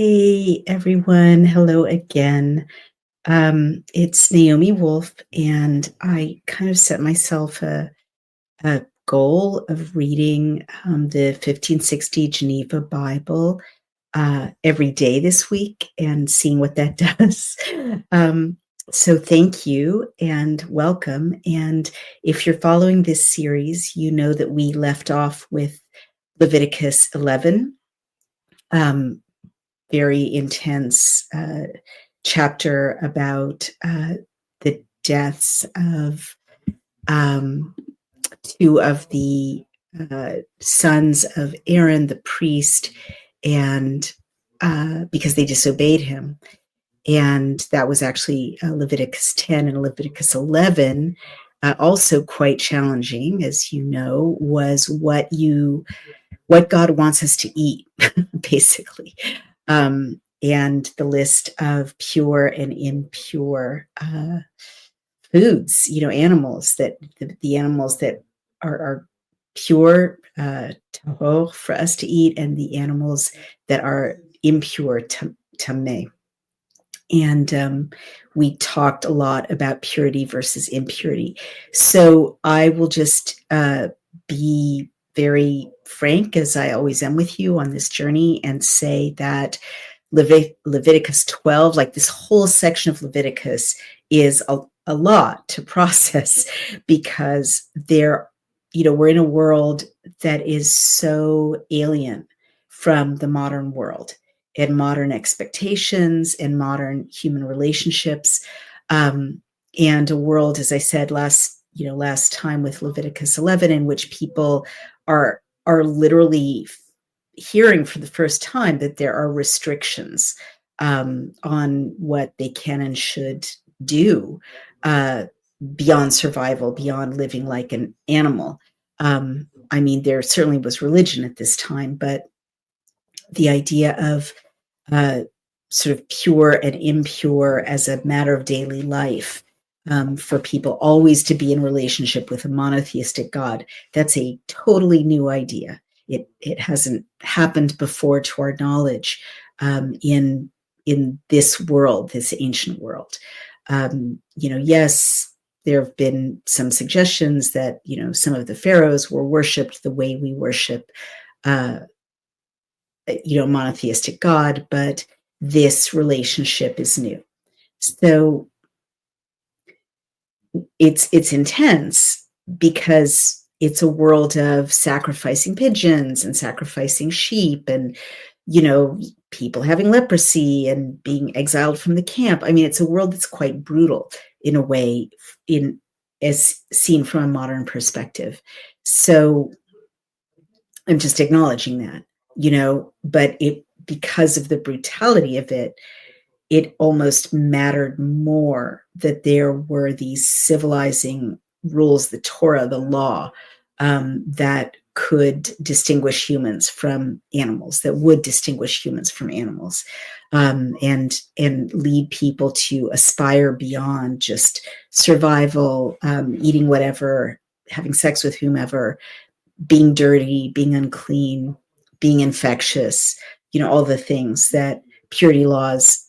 Hey everyone, hello again. It's Naomi Wolf, and I kind of set myself a goal of reading the 1560 Geneva Bible every day this week and seeing what that does. Um, so thank you and welcome. And if you're following this series, you know that we left off with Leviticus 11. Very intense chapter about the deaths of two of the sons of Aaron, the priest, and because they disobeyed him. And that was actually Leviticus 10 and Leviticus 11. Also quite challenging, as you know, was what God wants us to eat, basically. And the list of pure and impure foods, animals the animals that are pure, tahor, for us to eat, and the animals that are impure, tameh. And we talked a lot about purity versus impurity. So I will just be very frank, as I always am with you on this journey, and say that Leviticus 12, like this whole section of Leviticus, is a lot to process because we're in a world that is so alien from the modern world and modern expectations and modern human relationships, and a world, as I said last time with Leviticus 11, in which people are literally hearing for the first time that there are restrictions on what they can and should do beyond survival, beyond living like an animal. There certainly was religion at this time, but the idea of sort of pure and impure as a matter of daily life, for people always to be in relationship with a monotheistic God, that's a totally new idea. It hasn't happened before, to our knowledge, in this world, this ancient world. Yes, there have been some suggestions that some of the pharaohs were worshipped the way we worship monotheistic God, but this relationship is new. So it's intense because it's a world of sacrificing pigeons and sacrificing sheep and, people having leprosy and being exiled from the camp. It's a world that's quite brutal in a way, as seen from a modern perspective. So I'm just acknowledging that, but because of the brutality of it, it almost mattered more that there were these civilizing rules, the Torah, the law, that could distinguish humans from animals, that would distinguish humans from animals, and lead people to aspire beyond just survival, eating whatever, having sex with whomever, being dirty, being unclean, being infectious, all the things that purity laws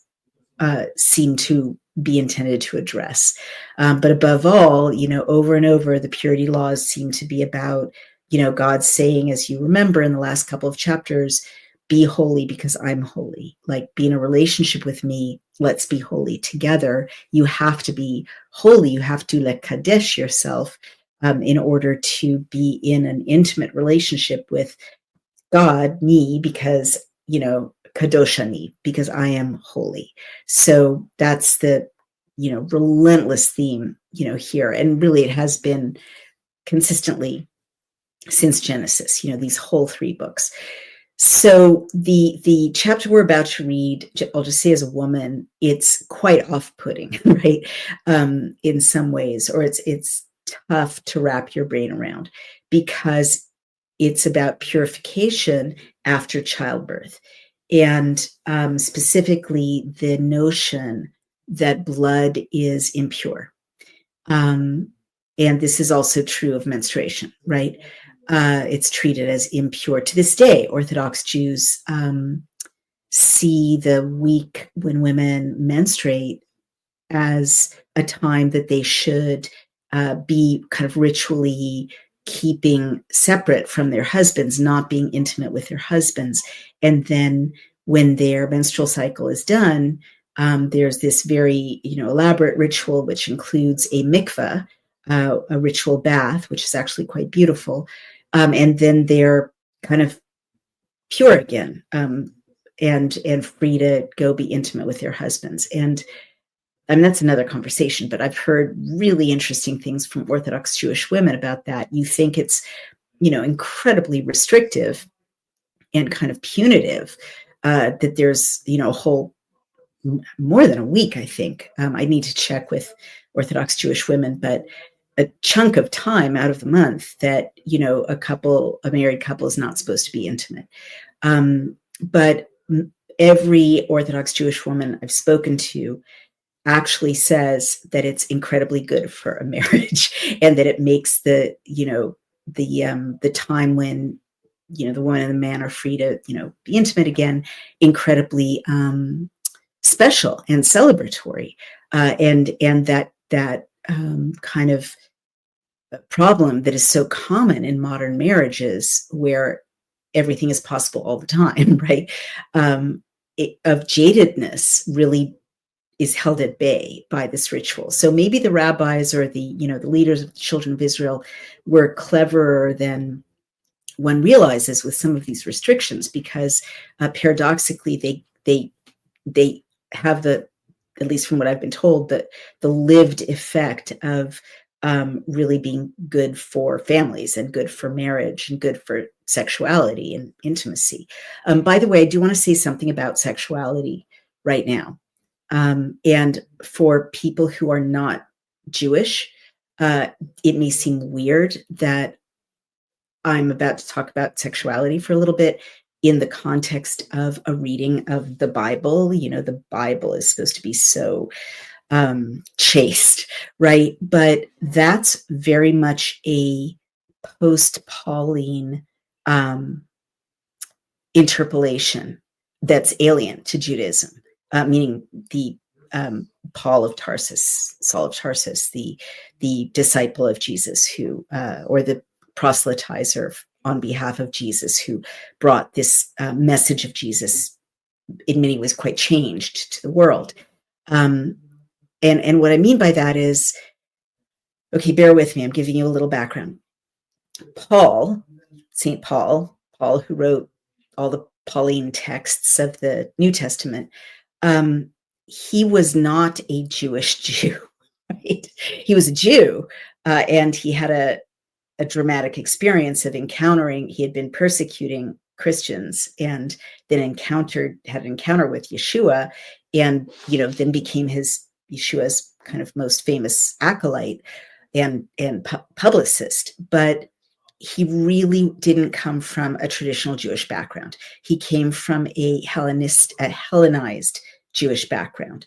seem to be intended to address. But above all, over and over, the purity laws seem to be about, God saying, as you remember in the last couple of chapters, be holy because I'm holy. Like, be in a relationship with me. Let's be holy together. You have to be holy. You have to lekadesh yourself in order to be in an intimate relationship with God, me, because, kadoshani, because I am holy. So that's the, relentless theme, here. And really it has been consistently since Genesis, these whole three books. So the chapter we're about to read, I'll just say as a woman, it's quite off-putting, right? In some ways, or it's tough to wrap your brain around because it's about purification after childbirth, and specifically the notion that blood is impure. And this is also true of menstruation, right? It's treated as impure to this day. Orthodox Jews see the week when women menstruate as a time that they should be kind of ritually keeping separate from their husbands, not being intimate with their husbands. And then when their menstrual cycle is done, there's this very, elaborate ritual, which includes a mikveh, a ritual bath, which is actually quite beautiful. And then they're kind of pure again, and free to go be intimate with their husbands. And that's another conversation, but I've heard really interesting things from Orthodox Jewish women about that. You think it's, incredibly restrictive and kind of punitive, that there's, a whole, more than a week, I think. I need to check with Orthodox Jewish women, but a chunk of time out of the month that, a married couple is not supposed to be intimate. But every Orthodox Jewish woman I've spoken to actually says that it's incredibly good for a marriage, and that it makes the time when, the woman and the man are free to, be intimate again, incredibly special and celebratory. And that kind of problem that is so common in modern marriages, where everything is possible all the time, right? Of jadedness really is held at bay by this ritual. So maybe the rabbis or the leaders of the children of Israel were cleverer than one realizes with some of these restrictions, because paradoxically they have the, at least from what I've been told, the lived effect of really being good for families and good for marriage and good for sexuality and intimacy. By the way, I do want to say something about sexuality right now. And for people who are not Jewish, it may seem weird that I'm about to talk about sexuality for a little bit in the context of a reading of the Bible. The Bible is supposed to be so chaste, right? But that's very much a post-Pauline interpolation that's alien to Judaism, meaning the Saul of Tarsus, the disciple of Jesus, who, or the proselytizer on behalf of Jesus, who brought this message of Jesus, in many ways quite changed, to the world. And what I mean by that is, okay, bear with me, I'm giving you a little background. St. Paul, who wrote all the Pauline texts of the New Testament, he was not a Jewish Jew, right? He was a Jew, and he had a dramatic experience of he had been persecuting Christians, and then had an encounter with Yeshua, and then became Yeshua's kind of most famous acolyte and publicist. But he really didn't come from a traditional Jewish background. He came from a Hellenized Jewish background,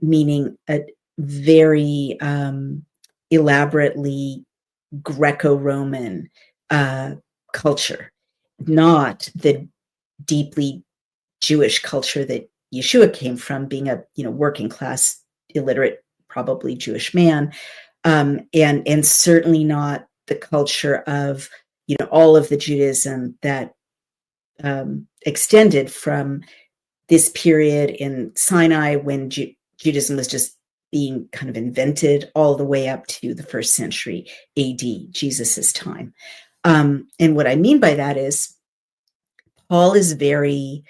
meaning a very elaborately Greco-Roman culture, not the deeply Jewish culture that Yeshua came from, being a working class, illiterate, probably Jewish man, and certainly not the culture of all of the Judaism that extended from this period in Sinai, when Judaism was just being kind of invented, all the way up to the 1st century AD, Jesus's time. And what I mean by that is, Paul is very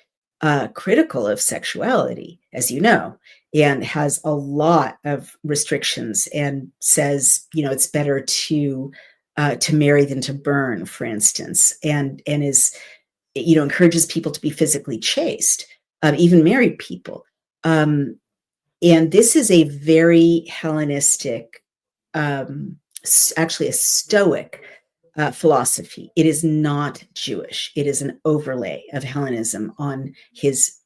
critical of sexuality, as you know, and has a lot of restrictions, and says, it's better to marry than to burn, for instance, and is, encourages people to be physically chaste, even married people. And this is a very Hellenistic, actually a Stoic philosophy. It is not Jewish. It is an overlay of Hellenism on his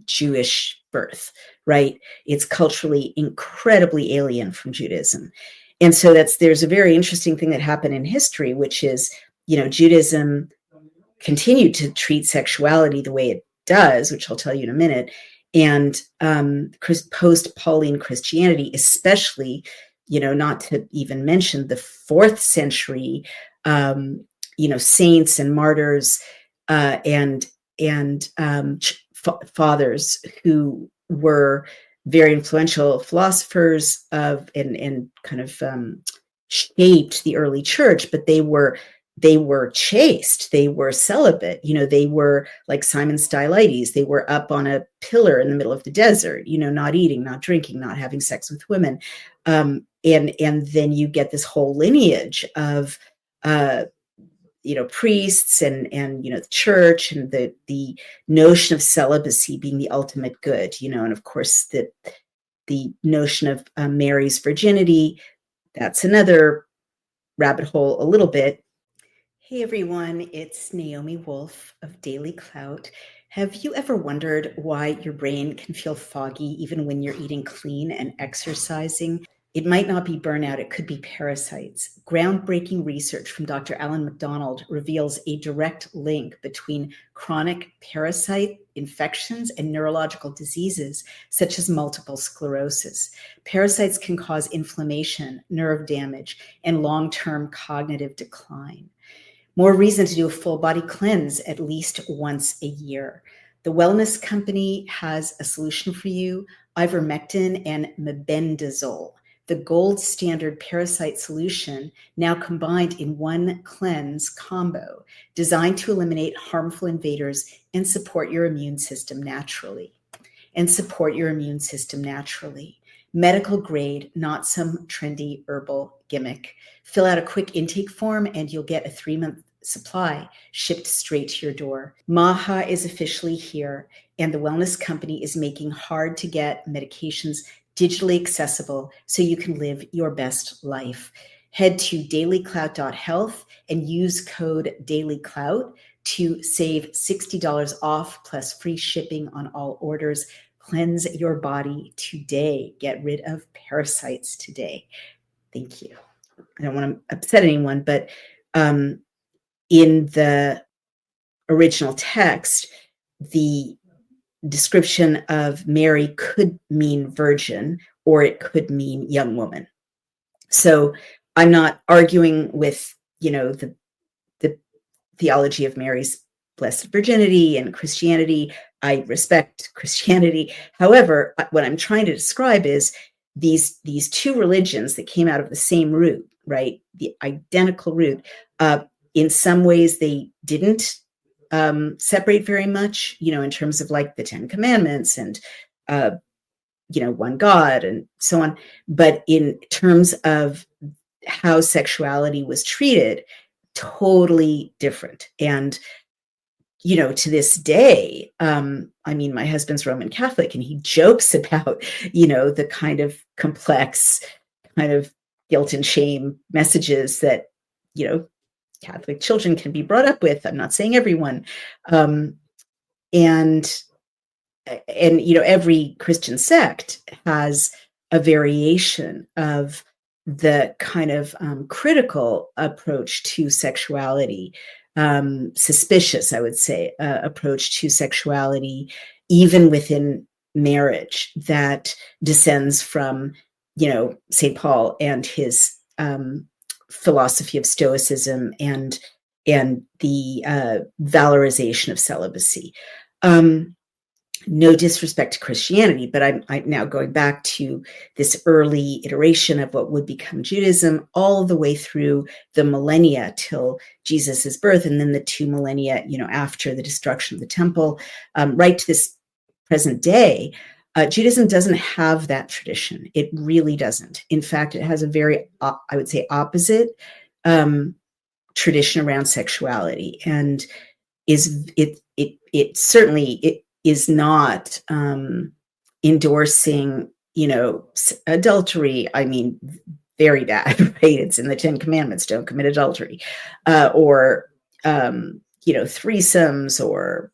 Jewish birth, right? It's culturally incredibly alien from Judaism. And so there's a very interesting thing that happened in history, which is, Judaism continued to treat sexuality the way it does, which I'll tell you in a minute, and post-Pauline Christianity, especially, not to even mention the 4th century, saints and martyrs, and fathers who were very influential philosophers and kind of shaped the early church, but they were chaste, they were celibate, they were like Simon Stylites, they were up on a pillar in the middle of the desert, not eating, not drinking, not having sex with women. And then you get this whole lineage of priests and the church, and the notion of celibacy being the ultimate good, and of course the notion of Mary's virginity. That's another rabbit hole a little bit. Hey everyone, it's Naomi Wolf of Daily Clout. Have you ever wondered why your brain can feel foggy even when you're eating clean and exercising? It might not be burnout, it could be parasites. Groundbreaking research from Dr. Alan MacDonald reveals a direct link between chronic parasite infections and neurological diseases, such as multiple sclerosis. Parasites can cause inflammation, nerve damage, and long-term cognitive decline. More reason to do a full body cleanse at least once a year. The wellness company has a solution for you: ivermectin and mebendazole, the gold standard parasite solution, now combined in one cleanse combo, designed to eliminate harmful invaders and support your immune system naturally. Medical grade, not some trendy herbal gimmick. Fill out a quick intake form and you'll get a 3-month supply shipped straight to your door. Maha is officially here, and the wellness company is making hard to get medications digitally accessible so you can live your best life. Head to dailyclout.health and use code dailyclout to save $60 off plus free shipping on all orders. Cleanse your body today. Get rid of parasites today. Thank you. I don't want to upset anyone, but in the original text, the description of Mary could mean virgin, or it could mean young woman. So I'm not arguing with, the theology of Mary's blessed virginity and Christianity. I respect Christianity. However, what I'm trying to describe is these two religions that came out of the same root, right? The identical root. In some ways, they didn't separate very much, in terms of like the 10 Commandments and, one God and so on. But in terms of how sexuality was treated, totally different. And, to this day, my husband's Roman Catholic, and he jokes about, the kind of complex kind of guilt and shame messages that, Catholic children can be brought up with. I'm not saying everyone. And every Christian sect has a variation of the kind of critical approach to sexuality, suspicious, I would say, approach to sexuality, even within marriage, that descends from, St. Paul and his philosophy of Stoicism and the valorization of celibacy. No disrespect to Christianity, but I'm now going back to this early iteration of what would become Judaism, all the way through the millennia till Jesus's birth, and then the 2 millennia, after the destruction of the temple, right to this present day. Judaism doesn't have that tradition. It really doesn't. In fact, it has a very, I would say, opposite tradition around sexuality, and it certainly is not endorsing, adultery. I mean, very bad, right? It's in the 10 Commandments: don't commit adultery, or threesomes, or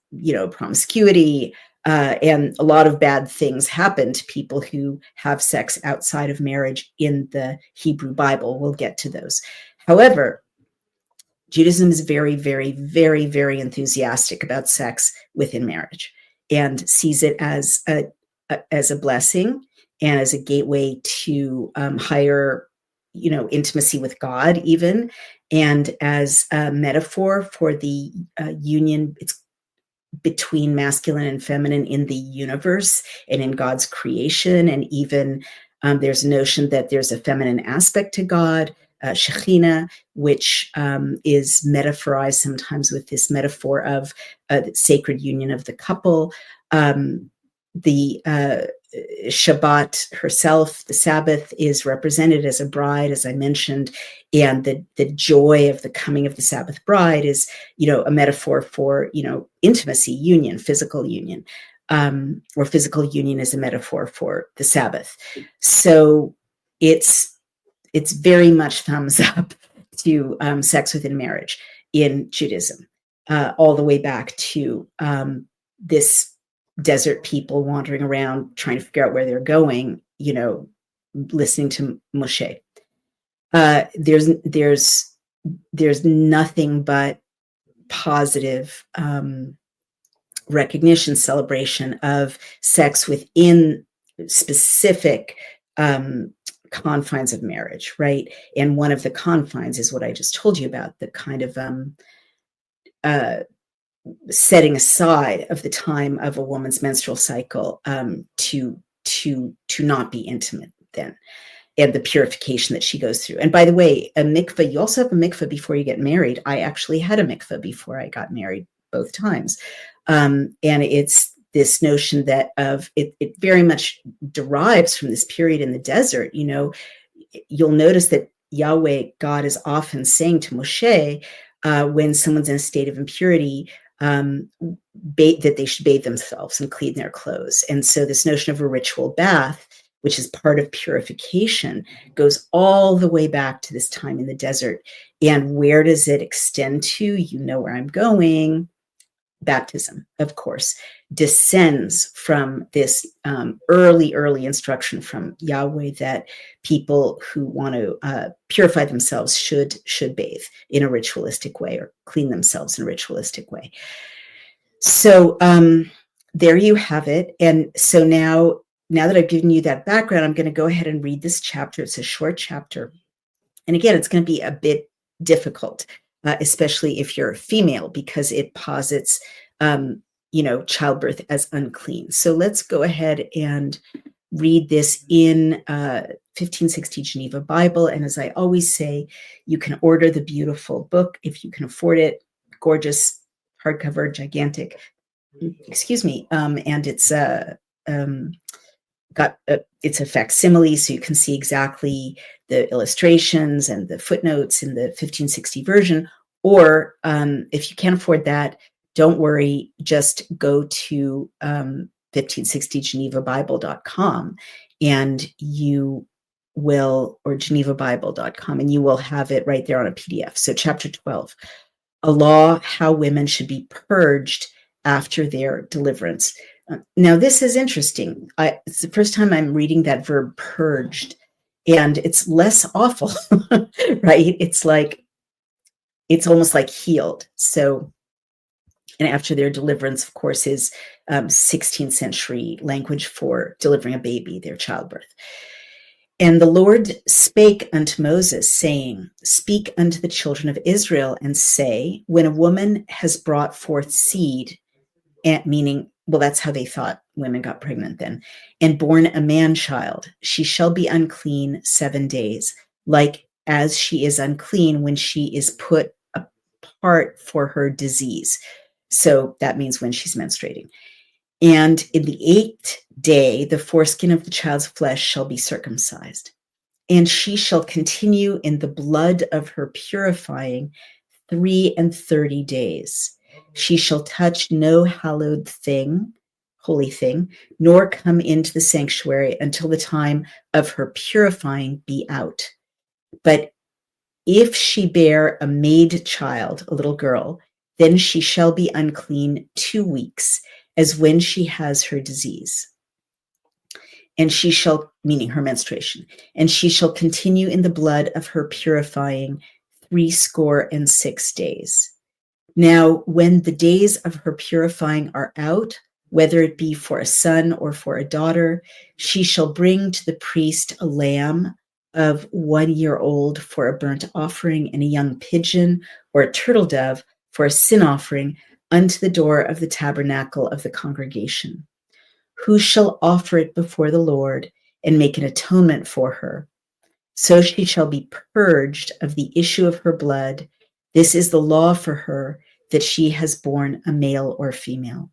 promiscuity. And a lot of bad things happen to people who have sex outside of marriage in the Hebrew Bible. We'll get to those. However, Judaism is very, very, very, very enthusiastic about sex within marriage. and sees it as a blessing and as a gateway to higher, intimacy with God, even, and as a metaphor for the union between masculine and feminine in the universe and in God's creation. And even there's a notion that there's a feminine aspect to God, Shekhinah, which is metaphorized sometimes with this metaphor of the sacred union of the couple. The Shabbat herself, the Sabbath, is represented as a bride, as I mentioned, and the joy of the coming of the Sabbath bride is, a metaphor for, intimacy, union, physical union, or physical union is a metaphor for the Sabbath. So it's very much thumbs up to sex within marriage in Judaism, all the way back to this desert people wandering around trying to figure out where they're going, listening to Moshe. There's nothing but positive recognition, celebration of sex within specific confines of marriage, right? And one of the confines is what I just told you about, the kind of setting aside of the time of a woman's menstrual cycle to not be intimate then, and the purification that she goes through. And by the way, a mikveh, you also have a mikveh before you get married. I actually had a mikveh before I got married both times. And it's this notion that it very much derives from this period in the desert. You'll notice that Yahweh, God, is often saying to Moshe, when someone's in a state of impurity, that they should bathe themselves and clean their clothes. And so this notion of a ritual bath, which is part of purification, goes all the way back to this time in the desert. And where does it extend to? You know where I'm going. Baptism, of course, descends from this early instruction from Yahweh that people who want to purify themselves should bathe in a ritualistic way or clean themselves in a ritualistic way. So there you have it. And so now that I've given you that background, I'm going to go ahead and read this chapter. It's a short chapter. And again, it's going to be a bit difficult, especially if you're a female, because it posits, childbirth as unclean. So let's go ahead and read this in 1560 Geneva Bible. And as I always say, you can order the beautiful book if you can afford it. Gorgeous, hardcover, gigantic. Excuse me. And it's it's a facsimile, so you can see exactly the illustrations and the footnotes in the 1560 version. Or if you can't afford that, don't worry, just go to 1560genevabible.com and you will, or genevabible.com, and you will have it right there on a PDF. So chapter 12, a law, how women should be purged after their deliverance. Now, this is interesting. It's the first time I'm reading that verb purged, and it's less awful, right? It's almost like healed. So, and after their deliverance, of course, is 16th century language for delivering a baby, their childbirth. And the Lord spake unto Moses, saying, speak unto the children of Israel and say, when a woman has brought forth seed, meaning, well, that's how they thought women got pregnant then, and born a man child, she shall be unclean 7 days, like as she is unclean when she is put apart for her disease. So that means when she's menstruating. And in the 8th day, the foreskin of the child's flesh shall be circumcised, and she shall continue in the blood of her purifying 33 days. She shall touch no hallowed thing, holy thing, nor come into the sanctuary until the time of her purifying be out. But if she bear a maid child, a little girl, then she shall be unclean 2 weeks, as when she has her disease. And she shall, meaning her menstruation, and she shall continue in the blood of her purifying 66 days. Now, when the days of her purifying are out, whether it be for a son or for a daughter. She shall bring to the priest a lamb of 1 year old for a burnt offering, and a young pigeon or a turtle dove for a sin offering unto the door of the tabernacle of the congregation. Who shall offer it before the Lord and make an atonement for her? So she shall be purged of the issue of her blood. This is the law for her, that she has borne a male or female.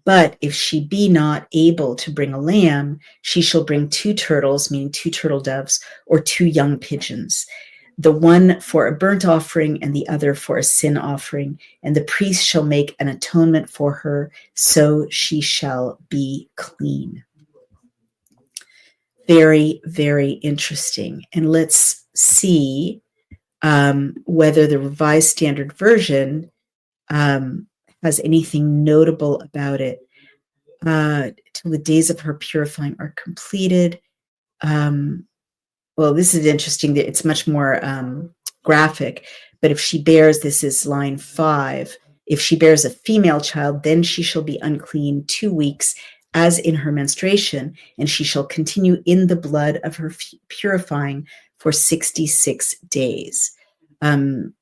But if she be not able to bring a lamb, she shall bring 2 turtles, meaning 2 turtle doves, or 2 young pigeons, the one for a burnt offering and the other for a sin offering. And the priest shall make an atonement for her, so she shall be clean. Very, very interesting. And let's see whether the Revised Standard Version has anything notable about it. Till the days of her purifying are completed. Well, this is interesting. It's much more graphic. But if she bears, this is line 5. If she bears a female child, then she shall be unclean 2 weeks, as in her menstruation, and she shall continue in the blood of her purifying for 66 days. And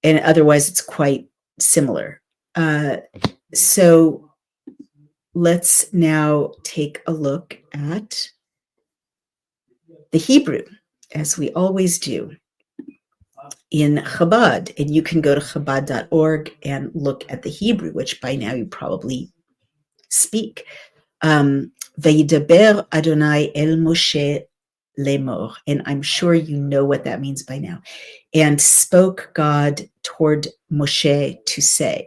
otherwise, it's quite similar. So let's now take a look at the Hebrew, as we always do in Chabad. And you can go to chabad.org and look at the Hebrew, which by now you probably speak. Vayidaber Adonai el Moshe lemor. And I'm sure you know what that means by now. And spoke God toward Moshe to say,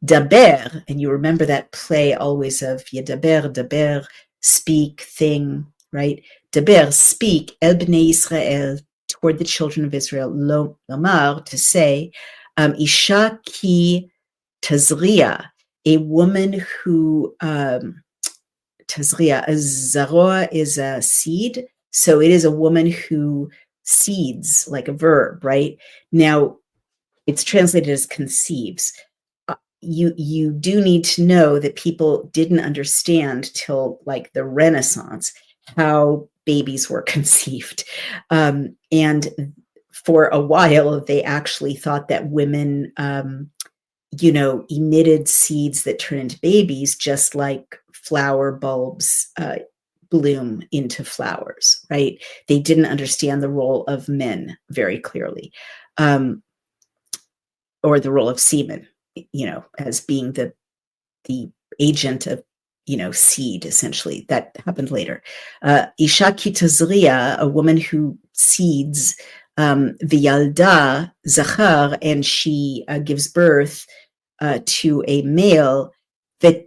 Daber, and you remember that play always of Yedaber, Daber, speak, thing, right? Daber, speak, El Bnei Israel, toward the children of Israel, Lomar, to say, Isha ki tazria, a woman who, tazria, a zaroa is a seed, so it is a woman who seeds, like a verb, right? Now, it's translated as conceives. You do need to know that people didn't understand till like the Renaissance how babies were conceived. And for a while, they actually thought that women, emitted seeds that turn into babies, just like flower bulbs bloom into flowers, right? They didn't understand the role of men very clearly, or the role of semen, as being the agent of, seed, essentially. That happened later. Isha ki tazria, a woman who seeds, v'yalda zachar, and she gives birth to a male, v'tamah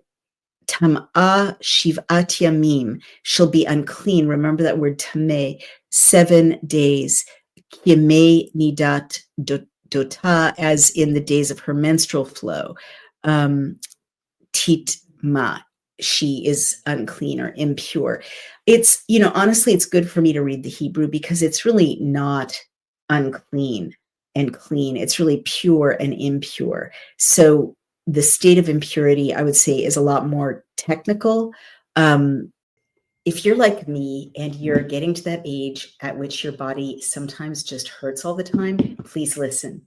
shiv'at yamim, she'll be unclean. Remember that word tameh, 7 days. Yemei nidat dota, as in the days of her menstrual flow. Titma, she is unclean or impure. It's, honestly, it's good for me to read the Hebrew because it's really not unclean and clean. It's really pure and impure. So the state of impurity, I would say, is a lot more technical. If you're like me and you're getting to that age at which your body sometimes just hurts all the time, please listen.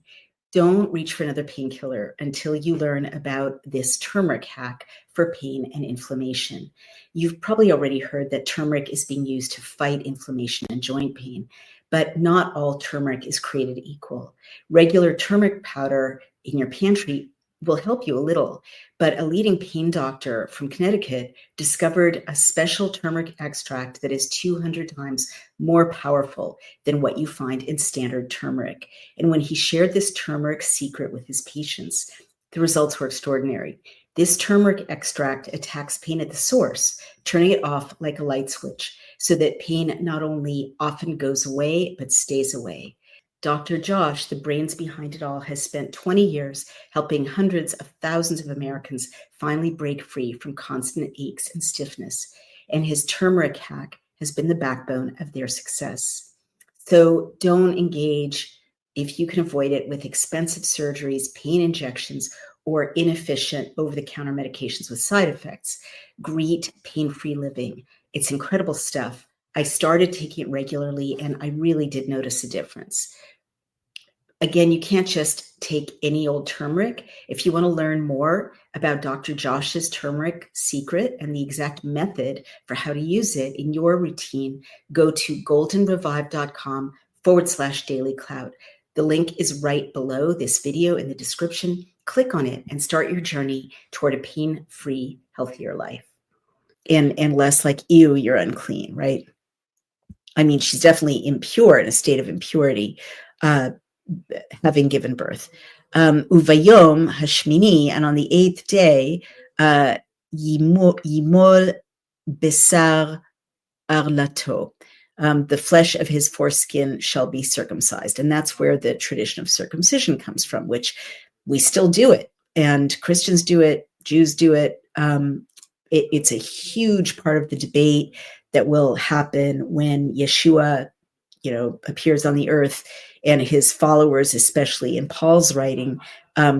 Don't reach for another painkiller until you learn about this turmeric hack for pain and inflammation. You've probably already heard that turmeric is being used to fight inflammation and joint pain, but not all turmeric is created equal. Regular turmeric powder in your pantry will help you a little, but a leading pain doctor from Connecticut discovered a special turmeric extract that is 200 times more powerful than what you find in standard turmeric. And when he shared this turmeric secret with his patients, the results were extraordinary. This turmeric extract attacks pain at the source, turning it off like a light switch, so that pain not only often goes away, but stays away. Dr. Josh, the brains behind it all, has spent 20 years helping hundreds of thousands of Americans finally break free from constant aches and stiffness. And his turmeric hack has been the backbone of their success. So don't engage, if you can avoid it, with expensive surgeries, pain injections, or inefficient over-the-counter medications with side effects. Greet pain-free living. It's incredible stuff. I started taking it regularly, and I really did notice a difference. Again, you can't just take any old turmeric. If you want to learn more about Dr. Josh's turmeric secret and the exact method for how to use it in your routine, go to goldenrevive.com/dailycloud. The link is right below this video in the description. Click on it and start your journey toward a pain-free, healthier life. And less like, ew, you're unclean, right? I mean, she's definitely impure, in a state of impurity, having given birth. Uvayom hashmini, and on the 8th day, yimol besar arlato, the flesh of his foreskin shall be circumcised. And that's where the tradition of circumcision comes from, which we still do it. And Christians do it, Jews do it. It's a huge part of the debate that will happen when Yeshua, appears on the earth, and his followers, especially in Paul's writing,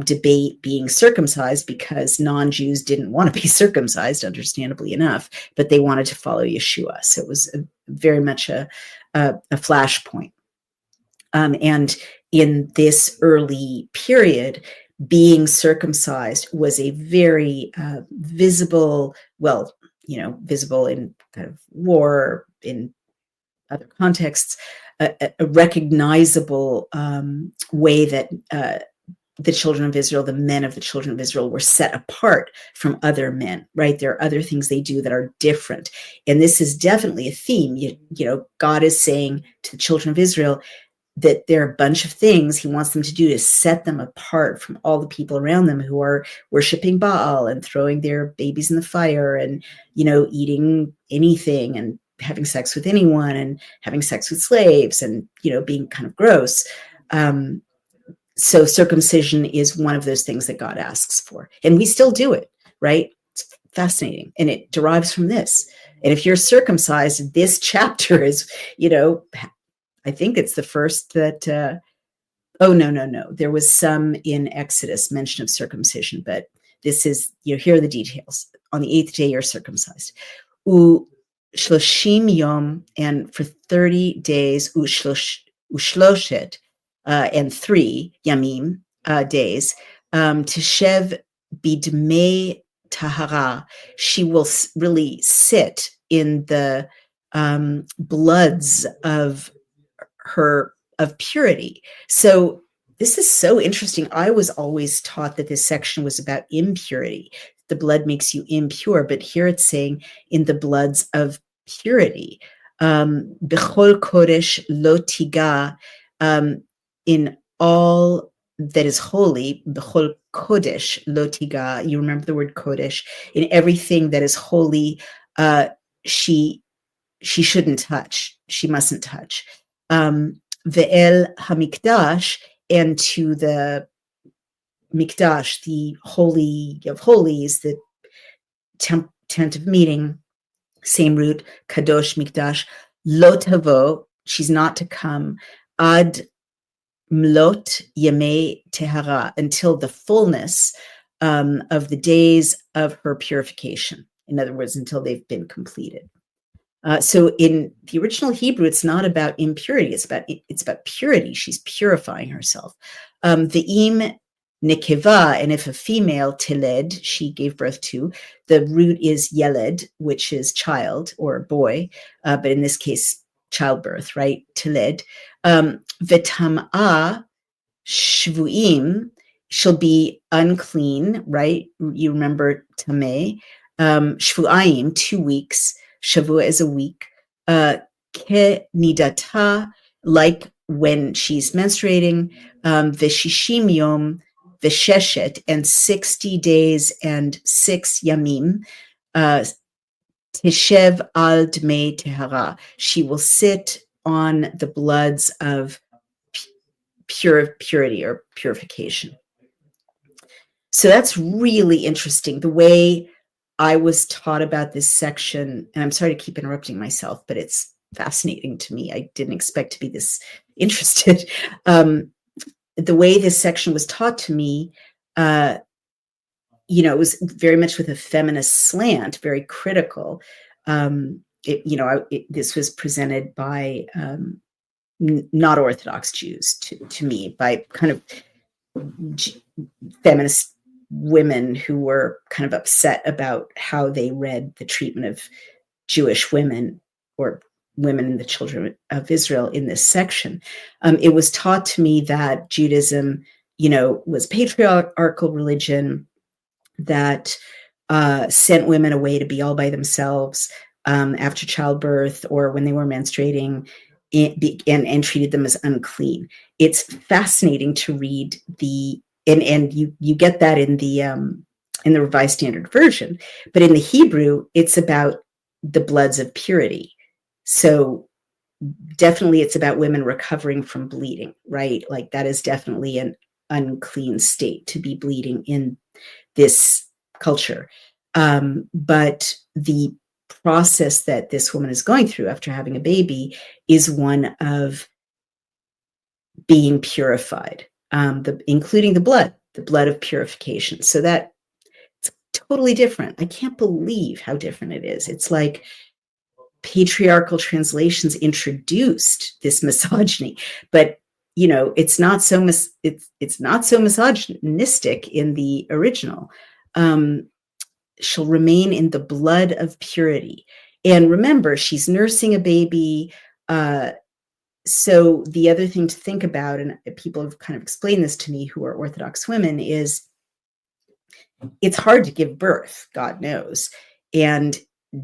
debate being circumcised, because non-Jews didn't want to be circumcised, understandably enough, but they wanted to follow Yeshua. So it was very much a flashpoint. And in this early period, being circumcised was a very visible, visible in kind of war, in other contexts, a recognizable way that the children of Israel, the men of the children of Israel, were set apart from other men, right? There are other things they do that are different. And this is definitely a theme. God is saying to the children of Israel that there are a bunch of things he wants them to do to set them apart from all the people around them who are worshiping Baal and throwing their babies in the fire and, eating anything and having sex with anyone and having sex with slaves and, being kind of gross. So circumcision is one of those things that God asks for. And we still do it, right? It's fascinating. And it derives from this. And if you're circumcised, this chapter is, I think it's the first that, no. There was some in Exodus mention of circumcision, but this is, here are the details. On the 8th day, you're circumcised. Shloshim yom, and for 30 days, ushloshet, and 3 yamim, days, teshev bidmei tahara. She will really sit in the bloods of purity. So this is so interesting. I was always taught that this section was about impurity. The blood makes you impure, but here it's saying in the bloods of purity. Bechol kodesh lo tiga, in all that is holy. Bechol kodesh lo tiga. You remember the word kodesh. In everything that is holy, she shouldn't touch. She mustn't touch. Ve'el hamikdash, and to the mikdash, the holy of holies, the tent of meeting, same root, kadosh mikdash, lo tavo, she's not to come, ad mlot yemei tehara, until the fullness of the days of her purification. In other words, until they've been completed. So in the original Hebrew, it's not about impurity. It's about purity. She's purifying herself. Ve'im nekeva, and if a female, teled, she gave birth to, the root is yeled, which is child or boy, but in this case, childbirth, right? Teled. Vetam'a shvuim, she'll be unclean, right? You remember tameh. Shvu'ayim, 2 weeks. Shavua is a week. Ke nidata, like when she's menstruating. Veshishim yom vesheshet, and 60 days and 6 yamim. Tishev al dmei tehara, she will sit on the bloods of purity or purification. So that's really interesting. The way I was taught about this section, and I'm sorry to keep interrupting myself, but it's fascinating to me. I didn't expect to be this interested. The way this section was taught to me, it was very much with a feminist slant, very critical. This was presented by not Orthodox Jews to me, by kind of feminist women who were kind of upset about how they read the treatment of Jewish women or women and the children of Israel in this section. It was taught to me that Judaism, was patriarchal religion that sent women away to be all by themselves after childbirth or when they were menstruating, and treated them as unclean. It's fascinating to read and you get that in the Revised Standard Version, but in the Hebrew, it's about the bloods of purity. So definitely it's about women recovering from bleeding, right? Like that is definitely an unclean state to be bleeding in this culture. But the process that this woman is going through after having a baby is one of being purified, including the blood of purification. So that it's totally different. I can't believe how different it is. It's like patriarchal translations introduced this misogyny, but it's not so it's not so misogynistic in the original. She'll remain in the blood of purity. And remember, she's nursing a baby. So the other thing to think about, and people have kind of explained this to me who are Orthodox women, is it's hard to give birth, God knows. And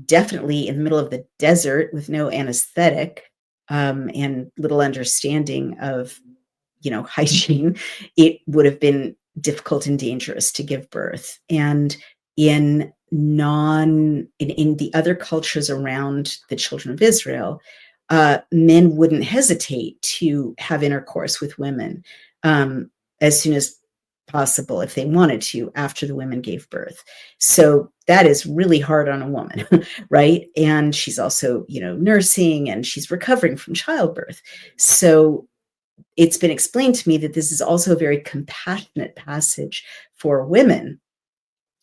definitely in the middle of the desert with no anesthetic and little understanding of, hygiene, it would have been difficult and dangerous to give birth. And in the other cultures around the children of Israel, men wouldn't hesitate to have intercourse with women as soon as possible if they wanted to after the women gave birth. So that is really hard on a woman, right? And she's also, nursing and she's recovering from childbirth. So it's been explained to me that this is also a very compassionate passage for women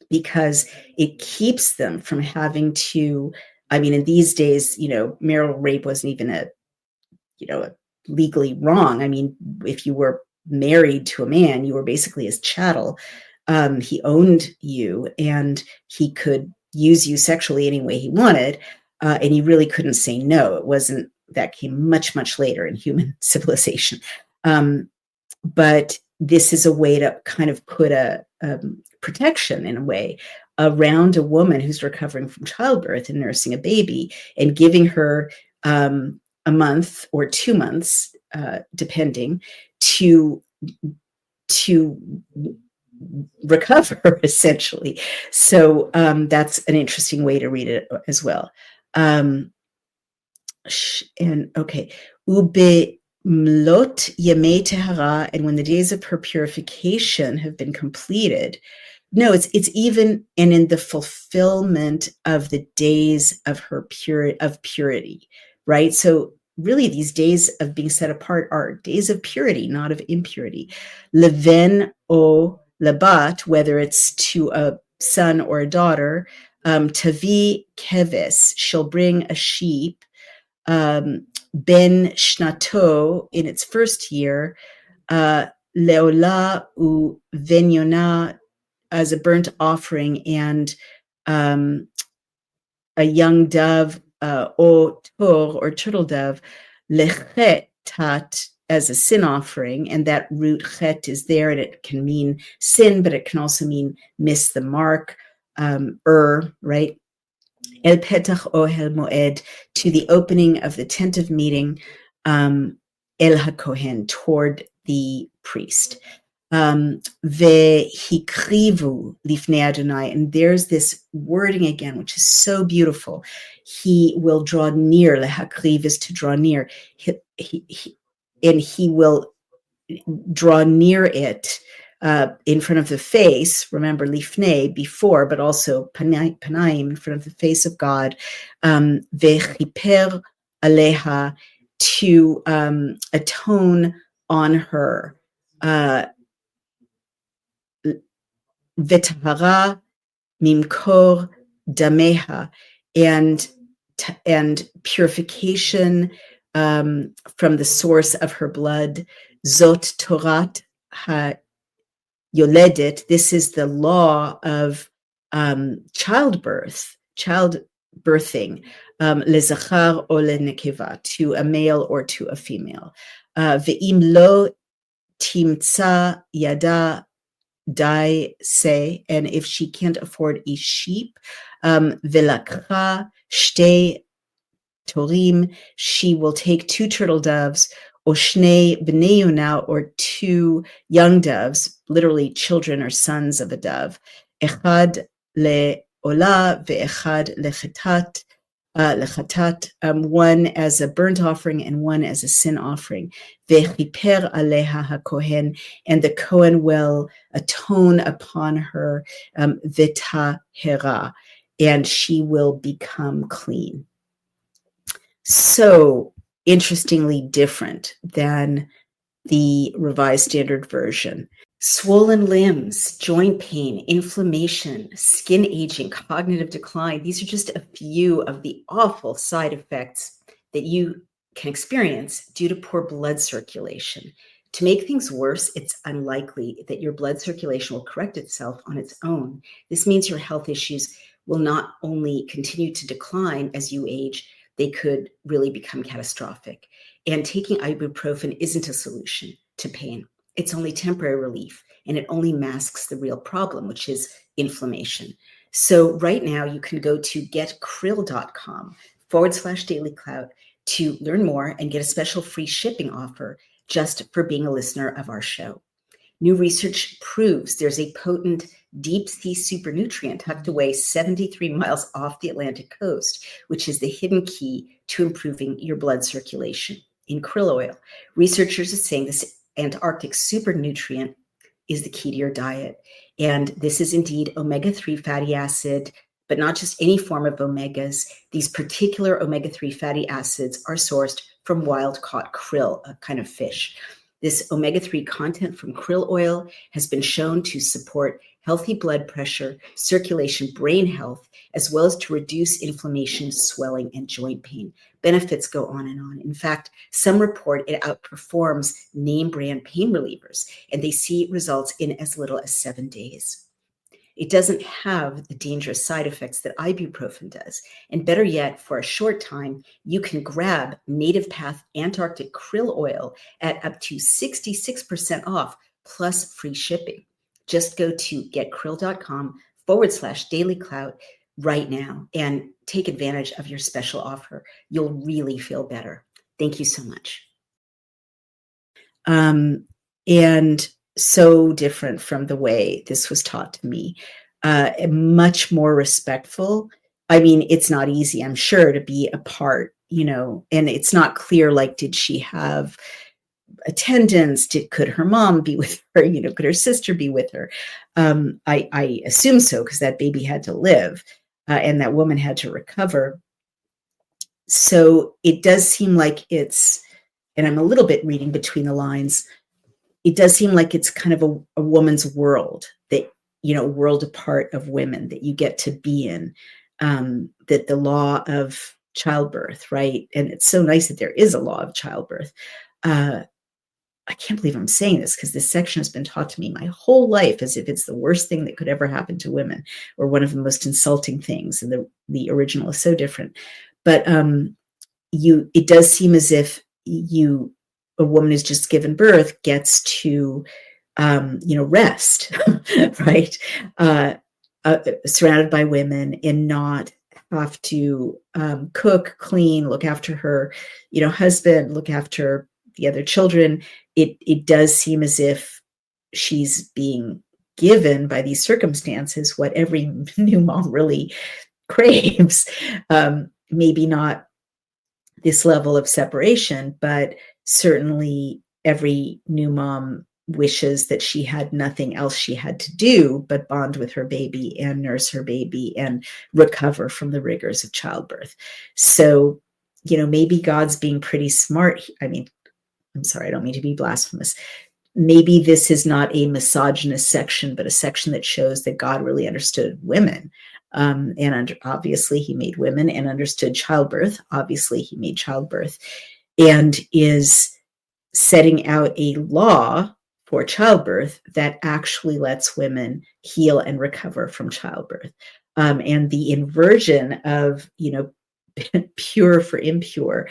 because it keeps them from having to, in these days, marital rape wasn't even a legally wrong. If you were married to a man, you were basically his chattel. He owned you and he could use you sexually any way he wanted. And you really couldn't say no. It wasn't, that came much, much later in human civilization. But this is a way to kind of put a protection in a way around a woman who's recovering from childbirth and nursing a baby and giving her a month or 2 months, depending, to recover, essentially. So that's an interesting way to read it as well. And okay, ube mlot yemei tehara, and when the days of her purification have been completed. No, it's even, and in the fulfillment of the days of her purity, right? So really, these days of being set apart are days of purity, not of impurity. Leven o labat, whether it's to a son or a daughter, tavi keves, she'll bring a sheep, ben shnato, in its first year, leola u venyona, as a burnt offering, and a young dove, or tor, or turtle dove, lechetat, as a sin offering. And that root chet is there, and it can mean sin, but it can also mean miss the mark, right? El petach ohel moed, to the opening of the tent of meeting, el hakohen, toward the priest. Vehikrivu lifnei Adonai, and there's this wording again, which is so beautiful. He will draw near. Lehakriv is to draw near. And he will draw near it in front of the face. Remember, lifnei, before, but also panaim, in front of the face of God. Vechiper aleha, to atone on her. Vetahara mimkor dameha, and purification from the source of her blood. Zot Torat ha yoledet. This is the law of childbirth, childbirthing, lezachar or lenekeva, to a male or to a female. Ve'im lo timtza yada dai say, and if she can't afford a sheep, velakha shte torim, she will take 2 turtle doves, or shnei bnei yonah, or 2 young doves, literally children or sons of a dove, echad le'olah ve'echad lechatat, one as a burnt offering and one as a sin offering. Vechiper aleha hakohen, and the Kohen will atone upon her, vitahera, and she will become clean. So interestingly different than the Revised Standard Version. Swollen limbs, joint pain, inflammation, skin aging, cognitive decline. These are just a few of the awful side effects that you can experience due to poor blood circulation. To make things worse, it's unlikely that your blood circulation will correct itself on its own. This means your health issues will not only continue to decline as you age, they could really become catastrophic. And taking ibuprofen isn't a solution to pain. It's only temporary relief, and it only masks the real problem, which is inflammation. So right now you can go to getkrill.com/dailyclout to learn more and get a special free shipping offer just for being a listener of our show. New research proves there's a potent deep sea supernutrient tucked away 73 miles off the Atlantic coast, which is the hidden key to improving your blood circulation in krill oil. Researchers are saying this Antarctic supernutrient is the key to your diet. And this is indeed omega-3 fatty acid, but not just any form of omegas. These particular omega-3 fatty acids are sourced from wild-caught krill, a kind of fish. This omega-3 content from krill oil has been shown to support healthy blood pressure, circulation, brain health, as well as to reduce inflammation, swelling, and joint pain. Benefits go on and on. In fact, some report it outperforms name brand pain relievers, and they see results in as little as 7 days. It doesn't have the dangerous side effects that ibuprofen does. And better yet, for a short time, you can grab Native Path Antarctic krill oil at up to 66% off plus free shipping. Just go to getkrill.com/dailyclout right now and take advantage of your special offer. You'll really feel better. Thank you so much. And so different from the way this was taught to me, much more respectful. I mean, it's not easy, I'm sure, to be apart, and it's not clear, like, did she have attendance? Could her mom be with her? Could her sister be with her? I assume so, because that baby had to live and that woman had to recover. So it does seem like it's, and I'm a little bit reading between the lines, it does seem like it's kind of a woman's world, that, world apart of women that you get to be in, that the law of childbirth, right? And it's so nice that there is a law of childbirth. I can't believe I'm saying this, because this section has been taught to me my whole life as if it's the worst thing that could ever happen to women, or one of the most insulting things. And the original is so different. But it does seem as if a woman who's just given birth gets to, rest, right? Surrounded by women, and not have to cook, clean, look after her, husband, look after the other children. It does seem as if she's being given, by these circumstances, what every new mom really craves. Maybe not this level of separation, but certainly every new mom wishes that she had nothing else she had to do but bond with her baby and nurse her baby and recover from the rigors of childbirth. So, maybe God's being pretty smart. I mean, I'm sorry, I don't mean to be blasphemous. maybe this is not a misogynist section, but a section that shows that God really understood women. Obviously he made women, and understood childbirth. Obviously he made childbirth, and is setting out a law for childbirth that actually lets women heal and recover from childbirth. And the inversion of, pure for impure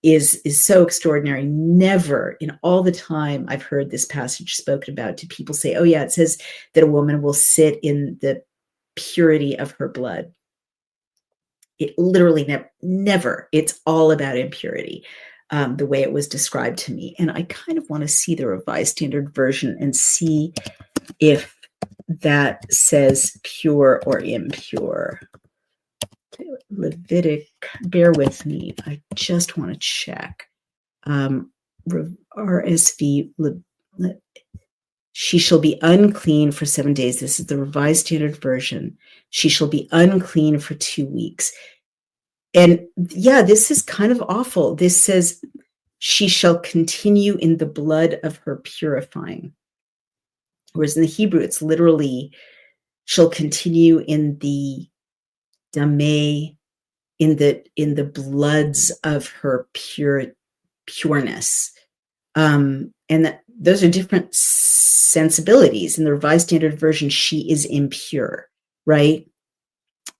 is so extraordinary. Never in all the time I've heard this passage spoken about do people say, oh yeah, it says that a woman will sit in the purity of her blood. It literally never. It's all about impurity, the way it was described to me. And I kind of want to see the Revised Standard Version and see if that says pure or impure. Levitic, bear with me. I just want to check. RSV, she shall be unclean for 7 days. This is the Revised Standard Version. She shall be unclean for 2 weeks. And yeah, this is kind of awful. This says, she shall continue in the blood of her purifying. Whereas in the Hebrew, it's literally, shall continue in the tameh, in the bloods of her pureness. And those are different sensibilities. In the Revised Standard Version, she is impure, right?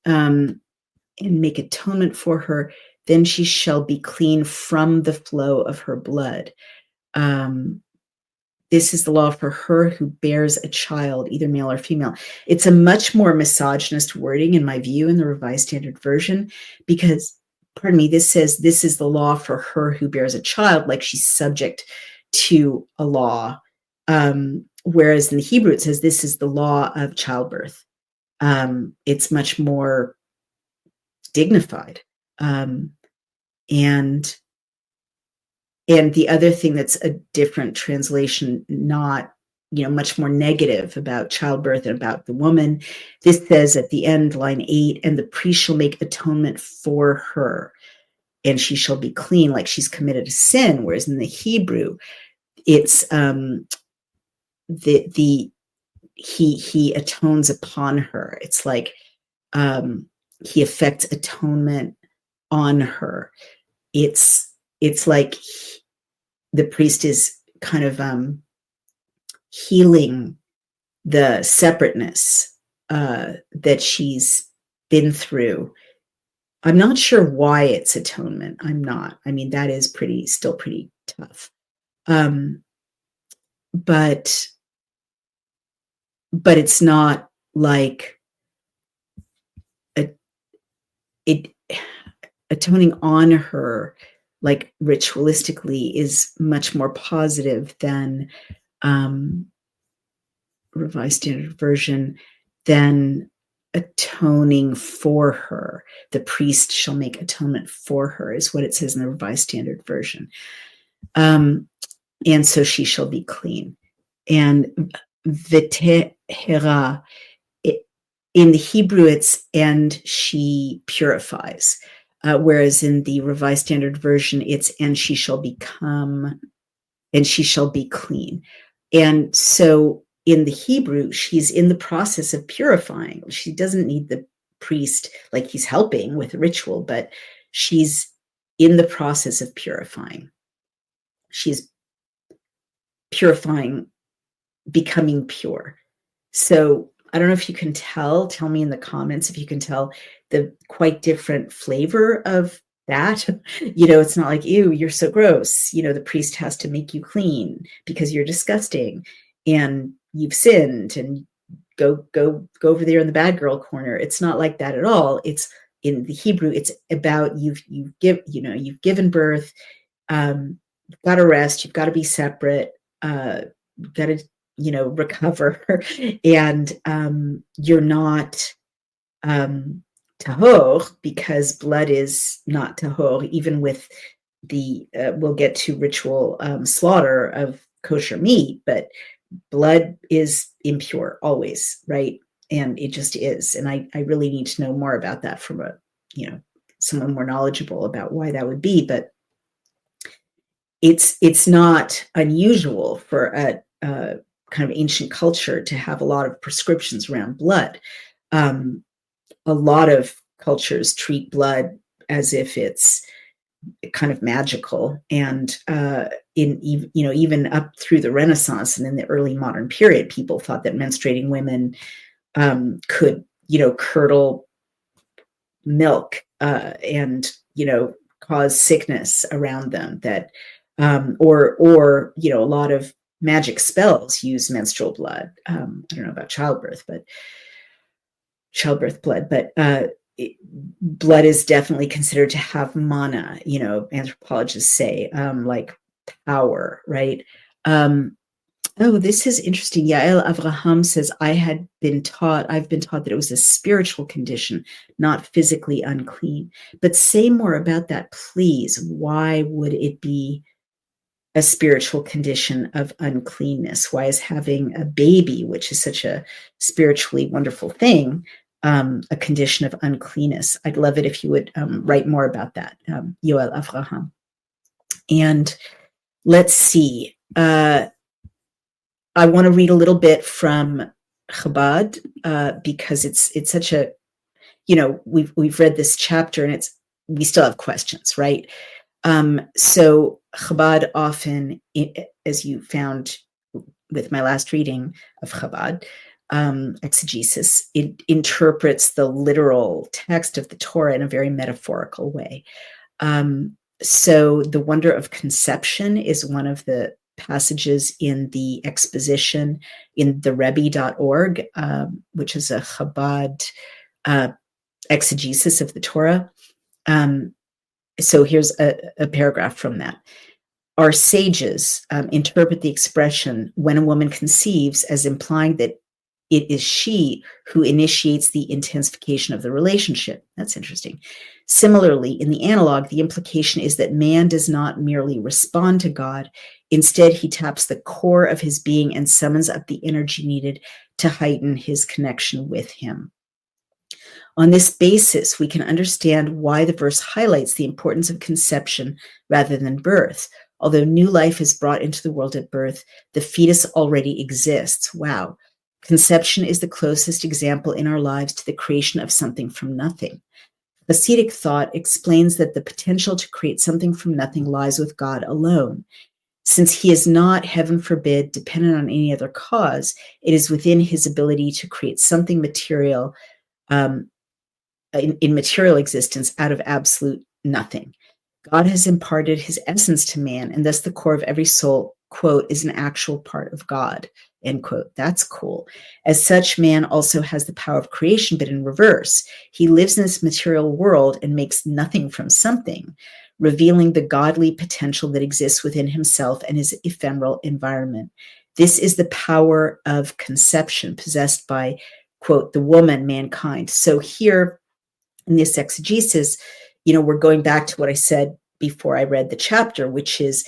And make atonement for her, then she shall be clean from the flow of her blood. This is the law for her who bears a child, either male or female. It's a much more misogynist wording, in my view, in the Revised Standard Version, because, this says this is the law for her who bears a child, like she's subject to a law. Whereas in the Hebrew, it says this is the law of childbirth. It's much more dignified. And the other thing that's a different translation, not, much more negative about childbirth and about the woman. This says at the end, line 8, and the priest shall make atonement for her, and she shall be clean, like she's committed a sin. Whereas in the Hebrew, it's he atones upon her. It's like he effects atonement on her. It's like the priest is kind of healing the separateness that she's been through. I'm not sure why it's atonement. I'm not. I mean, that is still pretty tough. But it's not like atoning on her, like ritualistically, is much more positive than Revised Standard Version, than atoning for her. The priest shall make atonement for her, is what it says in the Revised Standard Version. And so she shall be clean. And v'tehera, in the Hebrew, it's and she purifies. Whereas in the Revised Standard Version, it's and she shall become, and she shall be clean. And so in the Hebrew, she's in the process of purifying. She doesn't need the priest, like he's helping with the ritual, but she's in the process of purifying. She's purifying, becoming pure. So I don't know if you can tell me in the comments if you can tell the quite different flavor of that. It's not like, ew, you're so gross. The priest has to make you clean because you're disgusting and you've sinned, and go over there in the bad girl corner. It's not like that at all. It's in the Hebrew, it's about you've given birth, you've got to rest, you've got to be separate, you've got to recover, and you're not tahor, because blood is not tahor, even with the we'll get to ritual slaughter of kosher meat, but blood is impure always, right? And it just is. And I really need to know more about that from someone more knowledgeable about why that would be. But it's not unusual for a kind of ancient culture to have a lot of prescriptions around blood. A lot of cultures treat blood as if it's kind of magical, and even up through the Renaissance and in the early modern period, people thought that menstruating women could curdle milk and cause sickness around them, that or a lot of magic spells use menstrual blood. I don't know about childbirth blood, but blood is definitely considered to have mana, anthropologists say, like power, right? Oh, this is interesting. Yael Avraham says, I've been taught that it was a spiritual condition, not physically unclean. But say more about that, please. Why would it be a spiritual condition of uncleanness? Why is having a baby, which is such a spiritually wonderful thing, a condition of uncleanness? I'd love it if you would write more about that, Yoel Avraham. And let's see. I want to read a little bit from Chabad because it's such a, we've read this chapter and we still have questions, right? So Chabad often, as you found with my last reading of Chabad, exegesis, it interprets the literal text of the Torah in a very metaphorical way. So the wonder of conception is one of the passages in the exposition in the Rebbe.org, which is a Chabad exegesis of the Torah. So here's a paragraph from that. Our sages interpret the expression when a woman conceives as implying that it is she who initiates the intensification of the relationship. That's interesting. Similarly, in the analog, the implication is that man does not merely respond to God. Instead, he taps the core of his being and summons up the energy needed to heighten his connection with him. On this basis, we can understand why the verse highlights the importance of conception rather than birth. Although new life is brought into the world at birth, the fetus already exists. Wow. Conception is the closest example in our lives to the creation of something from nothing. Hasidic thought explains that the potential to create something from nothing lies with God alone. Since he is not, heaven forbid, dependent on any other cause, it is within his ability to create something material in material existence out of absolute nothing. God has imparted his essence to man, and thus the core of every soul, quote, is an actual part of God, end quote. That's cool. As such, man also has the power of creation, but in reverse. He lives in this material world and makes nothing from something, revealing the godly potential that exists within himself and his ephemeral environment. This is the power of conception possessed by, quote, the woman, mankind. So here in this exegesis, we're going back to what I said before I read the chapter, which is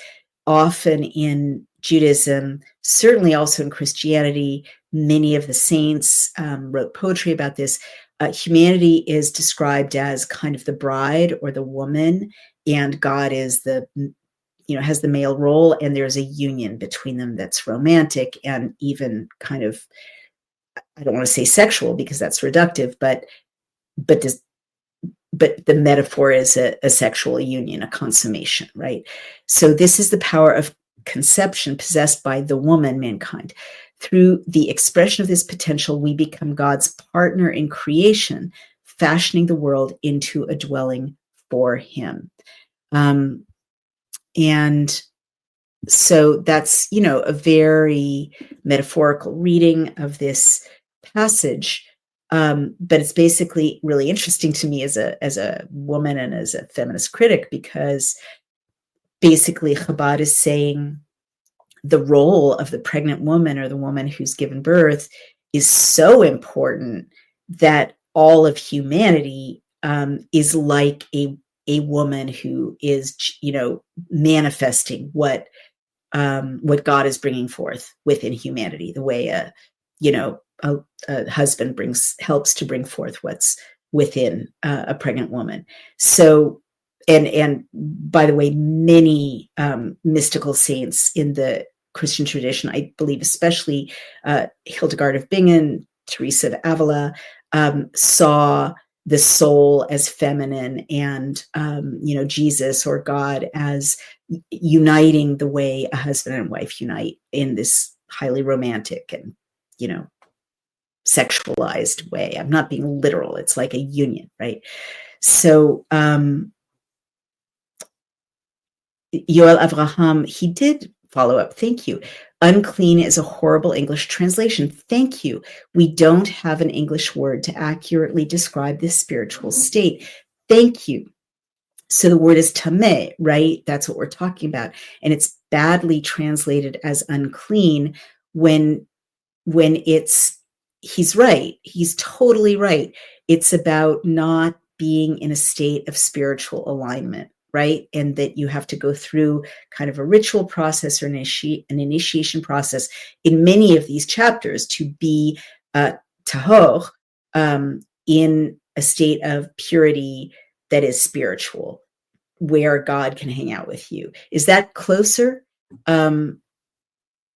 often in Judaism, certainly also in Christianity, many of the saints wrote poetry about this. Humanity is described as kind of the bride or the woman, and God is has the male role, and there's a union between them that's romantic and even kind of, I don't want to say sexual because that's reductive, but the metaphor is a sexual union, a consummation, right? So this is the power of conception possessed by the woman, mankind. Through the expression of this potential, we become God's partner in creation, fashioning the world into a dwelling for him. And so that's, a very metaphorical reading of this passage. But it's basically really interesting to me as a woman and as a feminist critic, because basically Chabad is saying the role of the pregnant woman or the woman who's given birth is so important that all of humanity is like a woman who is, manifesting what God is bringing forth within humanity, the way a husband helps to bring forth what's within a pregnant woman. So, and by the way, many mystical saints in the Christian tradition, I believe, especially Hildegard of Bingen, Teresa of Avila, saw the soul as feminine, and Jesus or God as uniting the way a husband and wife unite in this highly romantic and sexualized way. I'm not being literal. It's like a union, right? So Yoel Avraham, he did follow up. Thank you. Unclean is a horrible English translation. Thank you. We don't have an English word to accurately describe this spiritual state. Thank you. So the word is tameh, right? That's what we're talking about. And it's badly translated as unclean when he's right. He's totally right. It's about not being in a state of spiritual alignment, right? And that you have to go through kind of a ritual process or an initiation process in many of these chapters to be tahor, in a state of purity that is spiritual, where God can hang out with you. Is that closer?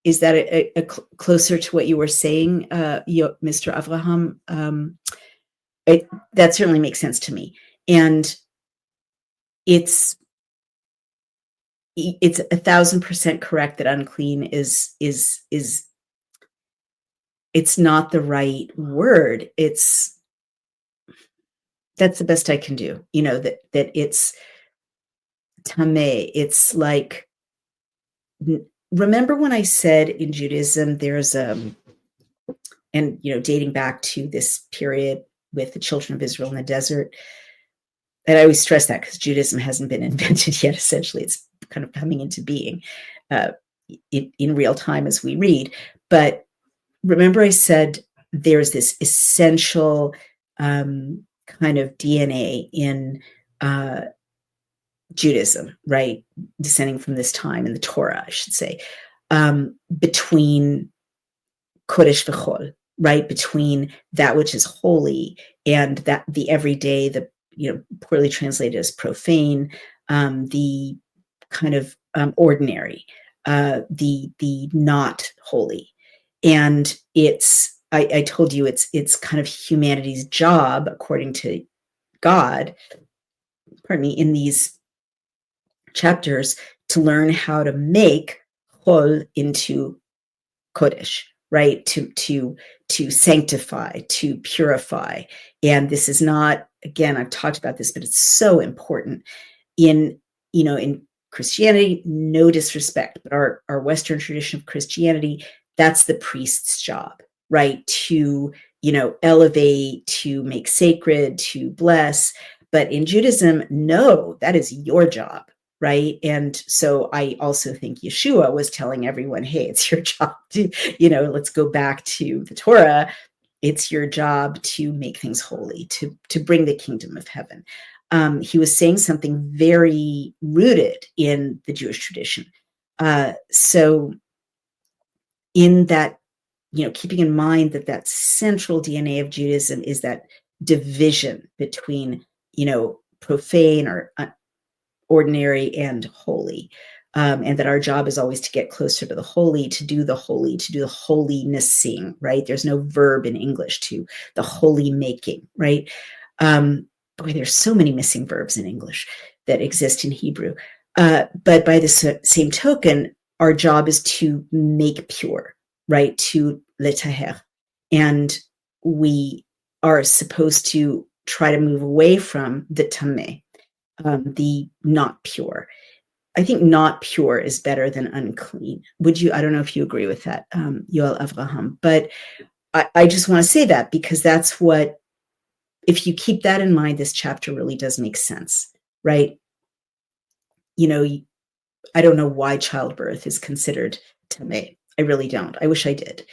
Is that closer to what you were saying, Mr. Avraham? That certainly makes sense to me. And it's 1,000% correct that unclean is it's not the right word. That's the best I can do. That it's tameh. It's like, remember when I said in Judaism there's and dating back to this period with the children of Israel in the desert, and I always stress that because Judaism hasn't been invented yet. Essentially, it's kind of coming into being in real time as we read. But remember I said there's this essential kind of DNA in Judaism, right? Descending from this time in the Torah, I should say, between Kodesh v'chol, right? Between that which is holy and that the everyday, the poorly translated as profane, the kind of ordinary, the not holy. And I told you it's kind of humanity's job, according to God, pardon me, in these chapters, to learn how to make chol into kodesh, right? To sanctify, to purify. And this is not, again, I've talked about this, but it's so important in Christianity. No disrespect, but our Western tradition of Christianity, that's the priest's job, right? To elevate, to make sacred, to bless. But in Judaism, no, that is your job, right? And so I also think Yeshua was telling everyone, hey, it's your job to, let's go back to the Torah. It's your job to make things holy, to bring the kingdom of heaven. He was saying something very rooted in the Jewish tradition. So in that, keeping in mind that central DNA of Judaism is that division between, profane or ordinary and holy, and that our job is always to get closer to the holy, to do the holinessing, right? There's no verb in English to the holy making, right? Boy, there's so many missing verbs in English that exist in Hebrew. But by the same token, our job is to make pure, right? To letaher. And we are supposed to try to move away from the tameh, the not pure. I think not pure is better than unclean. I don't know if you agree with that, Yoel Avraham, but I just want to say that because that's what, if you keep that in mind, this chapter really does make sense, right? I don't know why childbirth is considered tameh. I really don't. I wish I did.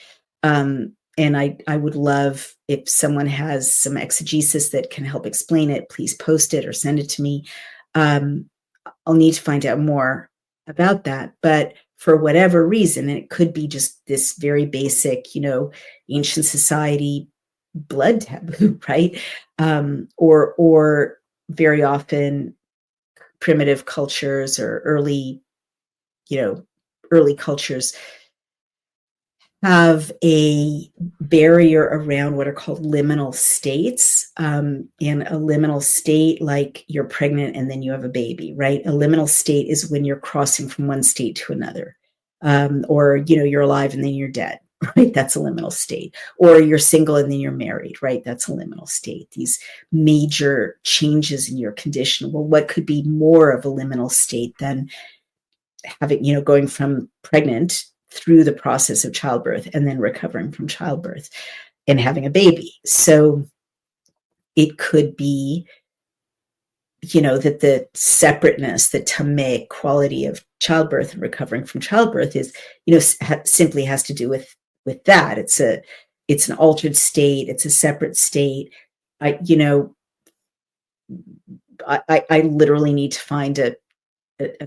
And I would love if someone has some exegesis that can help explain it, please post it or send it to me. I'll need to find out more about that. But for whatever reason, and it could be just this very basic, ancient society blood taboo, right? Or very often primitive cultures or early early cultures have a barrier around what are called liminal states. And a liminal state, like you're pregnant and then you have a baby, right? A liminal state is when you're crossing from one state to another. Or, you're alive and then you're dead, right? That's a liminal state. Or you're single and then you're married, right? That's a liminal state. These major changes in your condition. Well, what could be more of a liminal state than having, going from pregnant through the process of childbirth and then recovering from childbirth and having a baby? So it could be, that the separateness, the tameh quality of childbirth and recovering from childbirth is, simply has to do with that. It's an altered state. It's a separate state. I literally need to find a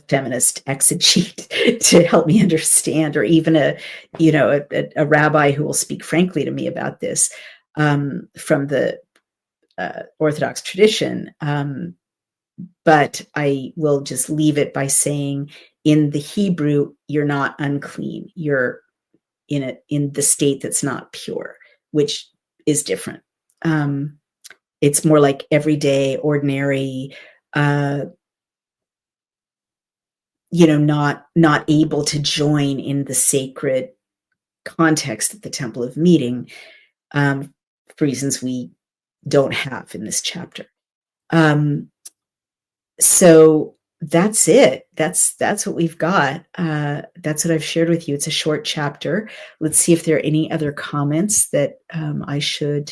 feminist exegete to help me understand, or even a rabbi who will speak frankly to me about this, from the Orthodox tradition. But I will just leave it by saying, in the Hebrew, you're not unclean. You're in the state that's not pure, which is different. It's more like everyday, ordinary, not able to join in the sacred context at the Temple of Meeting, for reasons we don't have in this chapter. So that's it. That's what we've got. That's what I've shared with you. It's a short chapter. Let's see if there are any other comments that I should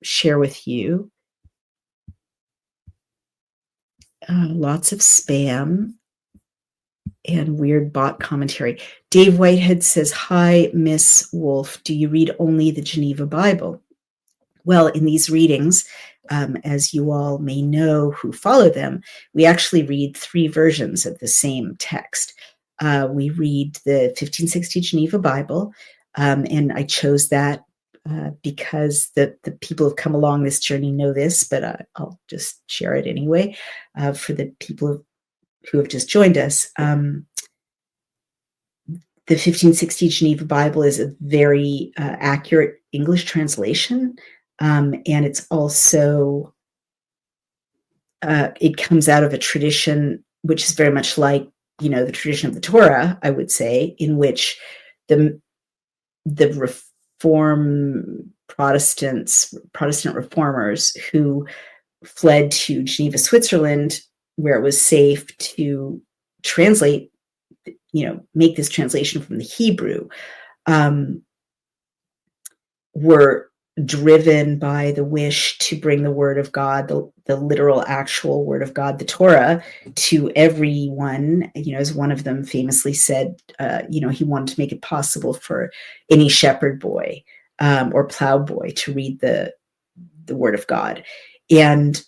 share with you. Lots of spam and weird bot commentary. Dave Whitehead says, "Hi, Miss Wolf. Do you read only the Geneva Bible?" Well, in these readings, as you all may know who follow them, we actually read 3 versions of the same text. We read the 1560 Geneva Bible, and I chose that because the people who've come along this journey know this, but I'll just share it anyway for the people who have just joined us. The 1560 Geneva Bible is a very accurate English translation, and it's also, it comes out of a tradition which is very much like, the tradition of the Torah, I would say, in which the Protestant reformers who fled to Geneva, Switzerland, where it was safe to translate, make this translation from the Hebrew, were driven by the wish to bring the word of God, the literal, actual word of God, the Torah, to everyone. As one of them famously said, he wanted to make it possible for any shepherd boy or plow boy to read the word of God. And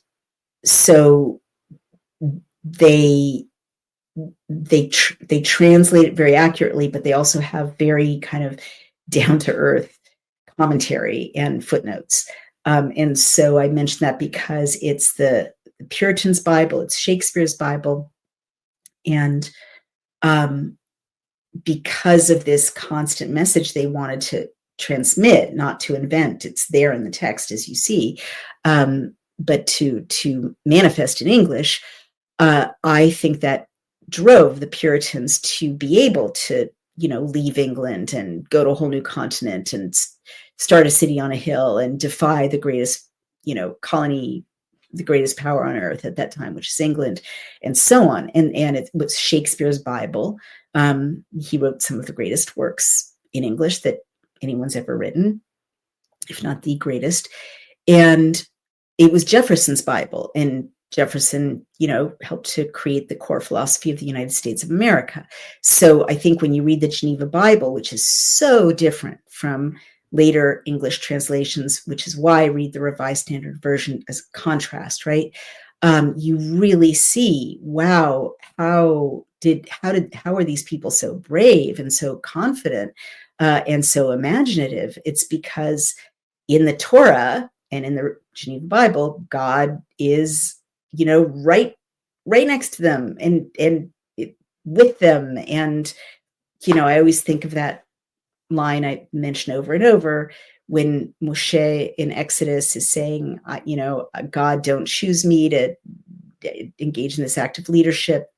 so they translate it very accurately, but they also have very kind of down-to-earth commentary and footnotes. And so I mentioned that because it's the Puritans' Bible, it's Shakespeare's Bible. And because of this constant message they wanted to transmit, not to invent, it's there in the text, as you see, but to manifest in English, I think that drove the Puritans to be able to, leave England and go to a whole new continent and start a city on a hill and defy the greatest, colony, the greatest power on earth at that time, which is England, and so on. And it was Shakespeare's Bible. He wrote some of the greatest works in English that anyone's ever written, if not the greatest. And it was Jefferson's Bible, and Jefferson, helped to create the core philosophy of the United States of America. So I think when you read the Geneva Bible, which is so different from later English translations, which is why I read the Revised Standard Version as a contrast, right? You really see, wow, how are these people so brave and so confident and so imaginative? It's because in the Torah and in the Geneva Bible, God is, right next to them, and with them. And, I always think of that line I mention over and over when Moshe in Exodus is saying, God, don't choose me to engage in this act of leadership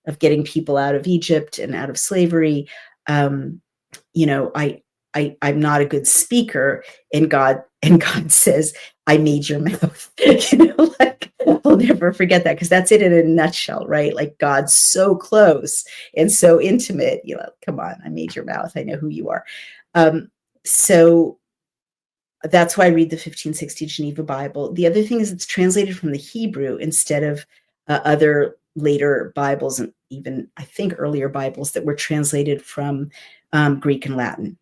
of getting people out of Egypt and out of slavery. Um, I'm not a good speaker, and God says, I made your mouth. Like, I'll never forget that, because that's it in a nutshell, right? Like, God's so close and so intimate. Come on, I made your mouth. I know who you are. So that's why I read the 1560 Geneva Bible. The other thing is it's translated from the Hebrew instead of other later Bibles, and even I think earlier Bibles that were translated from Greek and Latin.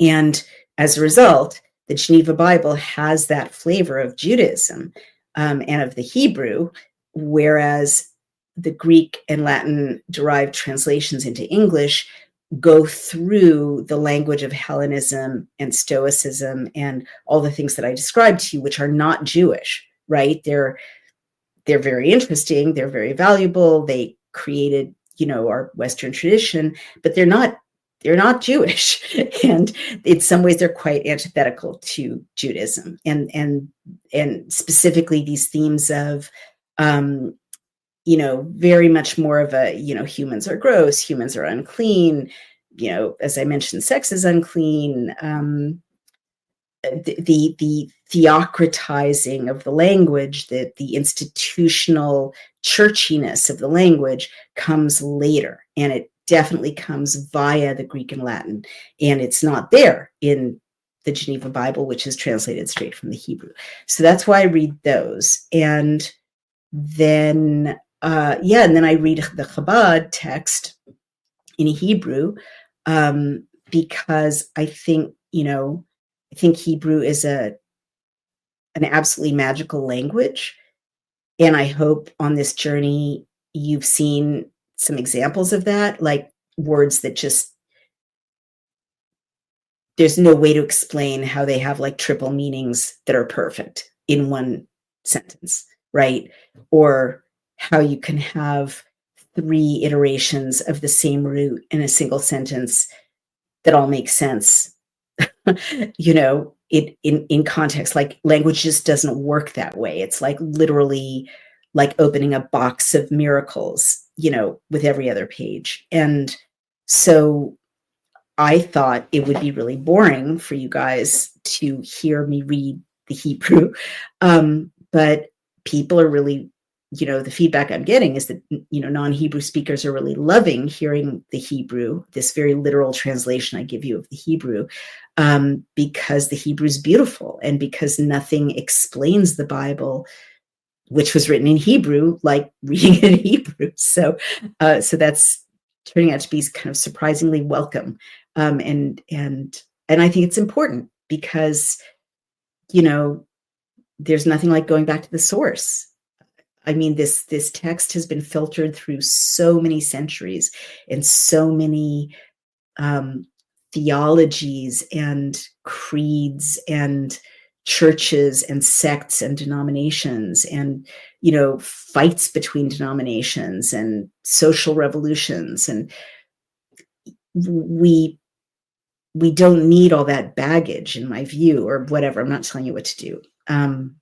And as a result, the Geneva Bible has that flavor of Judaism and of the Hebrew, whereas the Greek and Latin derived translations into English go through the language of Hellenism and Stoicism and all the things that I described to you, which are not Jewish, right? They're very interesting. They're very valuable. They created, our Western tradition, but they're not Jewish. And in some ways they're quite antithetical to Judaism and specifically these themes of, very much more of a, humans are gross, humans are unclean, as I mentioned, sex is unclean, the theocratizing of the language, that the institutional churchiness of the language comes later, and it definitely comes via the Greek and Latin, and it's not there in the Geneva Bible, which is translated straight from the Hebrew. So that's why I read those. And then and then I read the Chabad text in Hebrew, because I think Hebrew is an absolutely magical language. And I hope on this journey you've seen some examples of that, like words that just, there's no way to explain how they have like triple meanings that are perfect in one sentence, right? Or how you can have 3 iterations of the same root in a single sentence that all make sense. In context. Like, language just doesn't work that way. It's like literally like opening a box of miracles, with every other page. And so I thought it would be really boring for you guys to hear me read the Hebrew. But people are really, the feedback I'm getting is that, non-Hebrew speakers are really loving hearing the Hebrew, this very literal translation I give you of the Hebrew, because the Hebrew is beautiful, and because nothing explains the Bible, which was written in Hebrew, like reading it in Hebrew. So that's turning out to be kind of surprisingly welcome. And I think it's important because, there's nothing like going back to the source. I mean, this text has been filtered through so many centuries and so many theologies and creeds and churches and sects and denominations and, fights between denominations and social revolutions. And we don't need all that baggage, in my view, or whatever. I'm not telling you what to do. I'm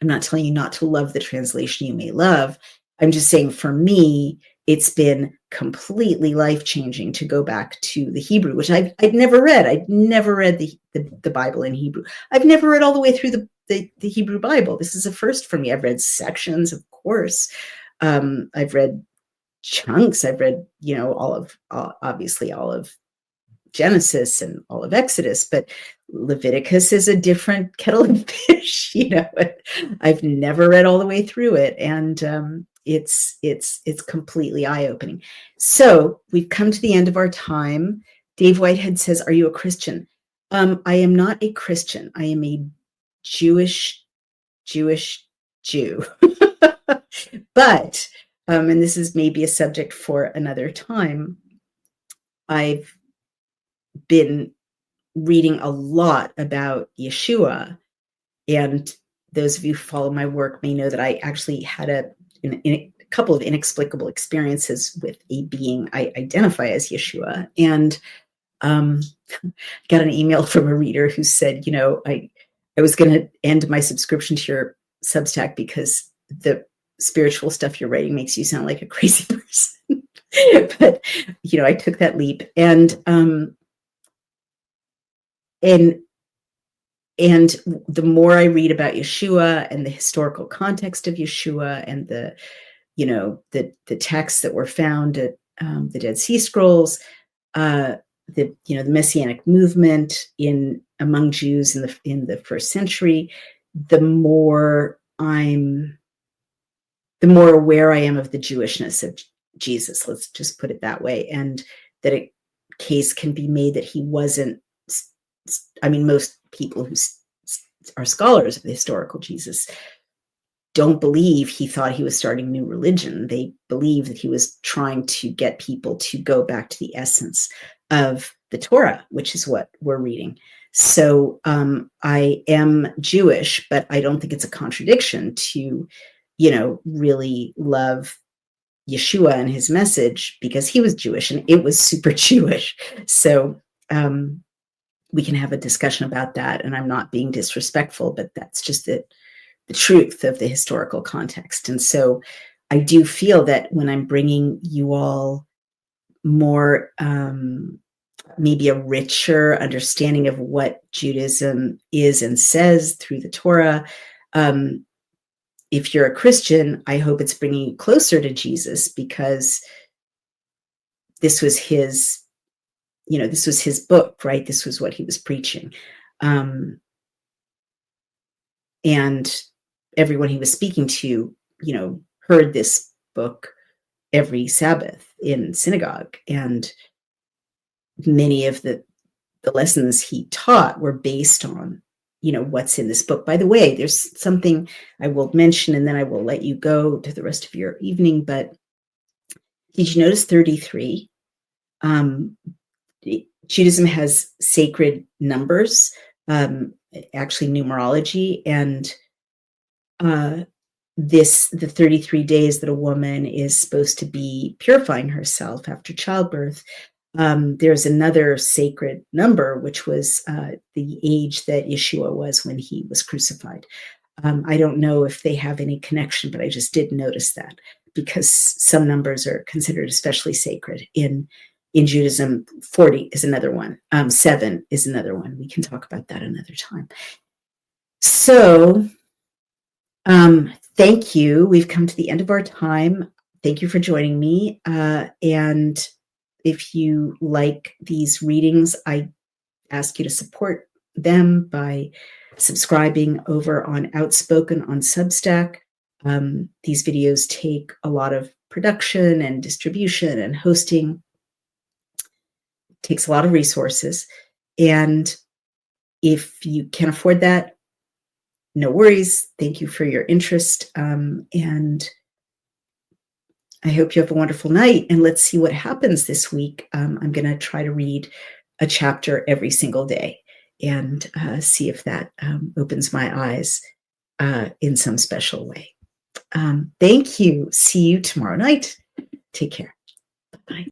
not telling you not to love the translation you may love. I'm just saying, for me, it's been completely life-changing to go back to the Hebrew, which I'd never read. I'd never read the Bible in Hebrew. I've never read all the way through the Hebrew Bible. This is a first for me. I've read sections, of course. I've read chunks. I've read, obviously all of Genesis and all of Exodus, but Leviticus is a different kettle of fish. I've never read all the way through it, and it's completely eye-opening. So we've come to the end of our time. Dave Whitehead says, "Are you a Christian?" I am not a Christian. I am a Jewish Jew. But and this is maybe a subject for another time, I've been reading a lot about Yeshua, and those of you who follow my work may know that I actually had an couple of inexplicable experiences with a being I identify as Yeshua. And got an email from a reader who said, I was going to end my subscription to your Substack because the spiritual stuff you're writing makes you sound like a crazy person. But, I took that leap. And the more I read about Yeshua and the historical context of Yeshua and the texts that were found at the Dead Sea Scrolls, the Messianic movement among Jews in the first century, the more aware I am of the Jewishness of Jesus. Let's just put it that way, and that a case can be made that he wasn't. I mean, most people who are scholars of the historical Jesus don't believe he thought he was starting a new religion. They believe that he was trying to get people to go back to the essence of the Torah, which is what we're reading. So I am Jewish, but I don't think it's a contradiction to, really love Yeshua and his message because he was Jewish and it was super Jewish. So we can have a discussion about that. And I'm not being disrespectful, but that's just the truth of the historical context. And so I do feel that when I'm bringing you all more, maybe a richer understanding of what Judaism is and says through the Torah, if you're a Christian, I hope it's bringing you closer to Jesus because this was his, this was his book, right? This was what he was preaching. And everyone he was speaking to, heard this book every Sabbath in synagogue. And many of the lessons he taught were based on, what's in this book. By the way, there's something I will mention, and then I will let you go to the rest of your evening. But did you notice 33? Judaism has sacred numbers, actually numerology, and the 33 days that a woman is supposed to be purifying herself after childbirth. There's another sacred number, which was the age that Yeshua was when he was crucified. I don't know if they have any connection, but I just did notice that because some numbers are considered especially sacred. In Judaism, 40 is another one. 7 is another one. We can talk about that another time. So thank you. We've come to the end of our time. Thank you for joining me. And if you like these readings, I ask you to support them by subscribing over on Outspoken on Substack. These videos take a lot of production and distribution and hosting. It takes a lot of resources. And if you can't afford that, no worries. Thank you for your interest. And I hope you have a wonderful night. And let's see what happens this week. I'm going to try to read a chapter every single day and see if that opens my eyes in some special way. Thank you. See you tomorrow night. Take care. Bye.